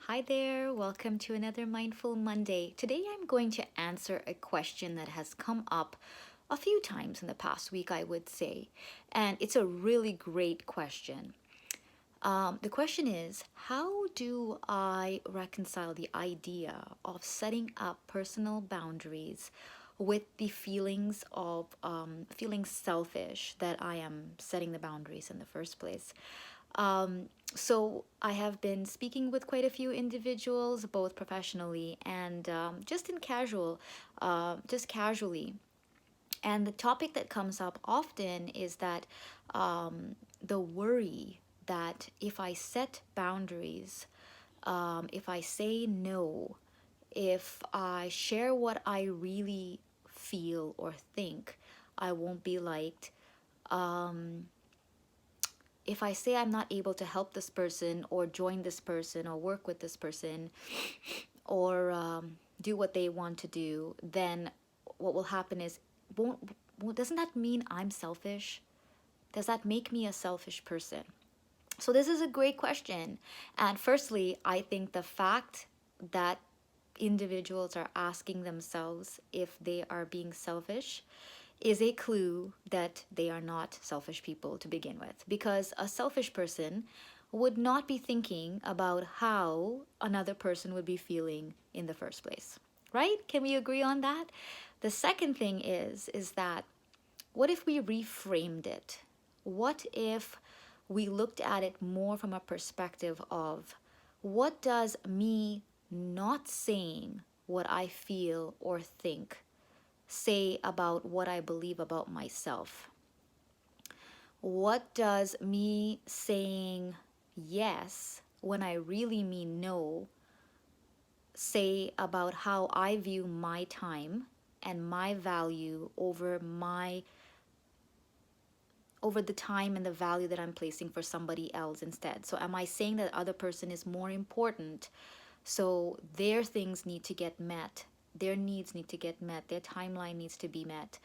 Hi there, welcome to another Mindful Monday. Today I'm going to answer a question that has come up a few times in the past week, I would say, and it's a really great question. The question is, how do I reconcile the idea of setting up personal boundaries with the feelings of feeling selfish that I am setting the boundaries in the first place? So I have been speaking with quite a few individuals, both professionally and just casually. And the topic that comes up often is that the worry that if I set boundaries, if I say no, if I share what I really feel or think, I won't be liked. Um, if I say I'm not able to help this person or join this person or work with this person or do what they want to do, then what will happen is, doesn't that mean I'm selfish? Does that make me a selfish person? So, this is a great question. And firstly, I think the fact that individuals are asking themselves if they are being selfish is a clue that they are not selfish people to begin with. Because a selfish person would not be thinking about how another person would be feeling in the first place. Right? Can we agree on that? The second thing is that what if we reframed it? What if we looked at it more from a perspective of what does me not saying what I feel or think say about what I believe about myself? What does me saying yes when I really mean no say about how I view my time and my value over the time and the value that I'm placing for somebody else instead? So am I saying that the other person is more important, so their things need to get met, their needs need to get met, their timeline needs to be met?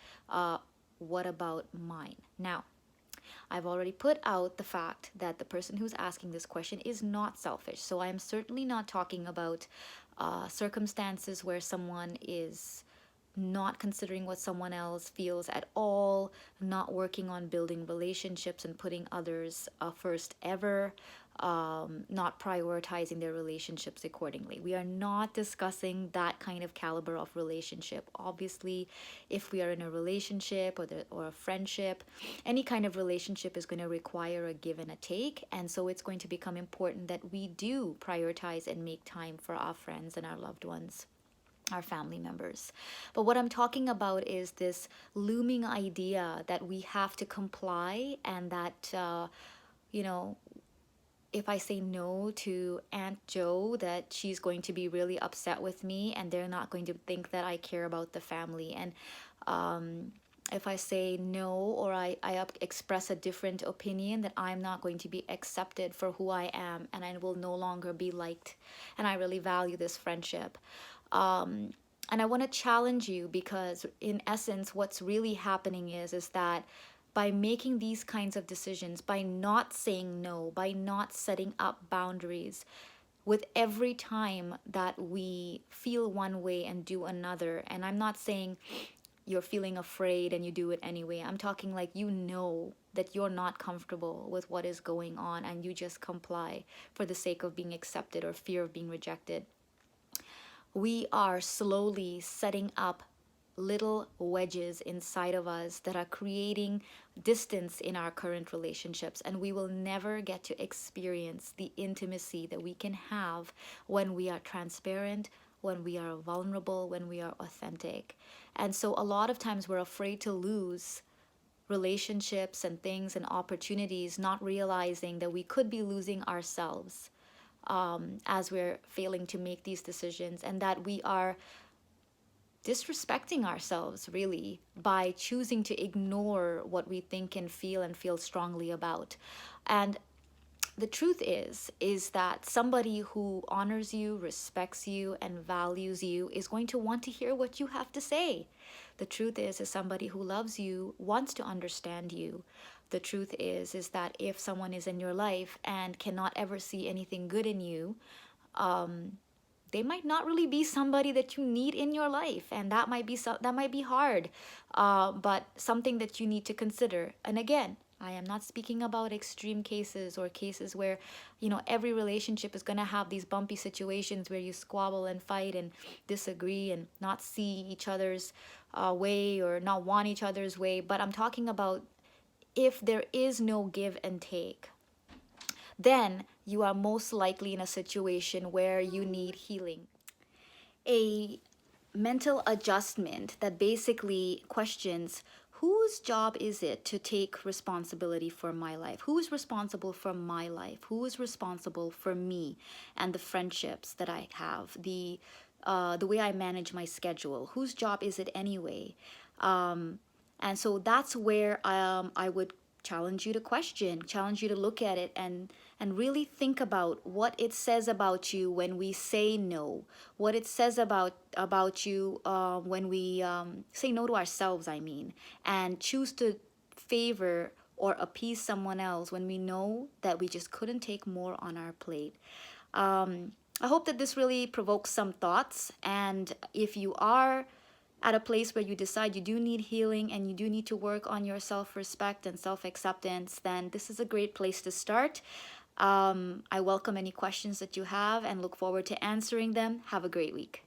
What about mine? Now, I've already put out the fact that the person who's asking this question is not selfish. So I'm certainly not talking about circumstances where someone is not considering what someone else feels at all, not working on building relationships and putting others first ever, not prioritizing their relationships accordingly. We are not discussing that kind of caliber of relationship. Obviously, if we are in a relationship or a friendship, any kind of relationship is going to require a give and a take. And so it's going to become important that we do prioritize and make time for our friends and our loved ones, our family members. But what I'm talking about is this looming idea that we have to comply, and that, you know, if I say no to Aunt Joe, that she's going to be really upset with me and they're not going to think that I care about the family. And if I say no, or I express a different opinion, that I'm not going to be accepted for who I am and I will no longer be liked. And I really value this friendship. And I want to challenge you, because in essence, what's really happening is that by making these kinds of decisions, by not saying no, by not setting up boundaries, with every time that we feel one way and do another, and I'm not saying you're feeling afraid and you do it anyway. I'm talking like, you know that you're not comfortable with what is going on and you just comply for the sake of being accepted or fear of being rejected. We are slowly setting up little wedges inside of us that are creating distance in our current relationships, and we will never get to experience the intimacy that we can have when we are transparent, when we are vulnerable, when we are authentic. And so a lot of times we're afraid to lose relationships and things and opportunities, not realizing that we could be losing ourselves as we're failing to make these decisions, and that we are disrespecting ourselves really by choosing to ignore what we think and feel strongly about. And the truth is that somebody who honors you, respects you, and values you is going to want to hear what you have to say. The truth is somebody who loves you wants to understand you. The truth is that if someone is in your life and cannot ever see anything good in you, they might not really be somebody that you need in your life, and that might be that might be hard, but something that you need to consider. And again, I am not speaking about extreme cases or cases where, every relationship is going to have these bumpy situations where you squabble and fight and disagree and not see each other's way or not want each other's way. But I'm talking about if there is no give and take, then you are most likely in a situation where you need healing. A mental adjustment that basically questions, whose job is it to take responsibility for my life? Who is responsible for my life? Who is responsible for me and the friendships that I have, the way I manage my schedule? Whose job is it anyway? And so that's where I would challenge you to look at it and really think about what it says about you when we say no, what it says about you when we say no to ourselves, I mean, and choose to favor or appease someone else when we know that we just couldn't take more on our plate. I hope that this really provokes some thoughts. And if you are at a place where you decide you do need healing and you do need to work on your self respect and self acceptance, then this is a great place to start. I welcome any questions that you have and look forward to answering them. Have a great week.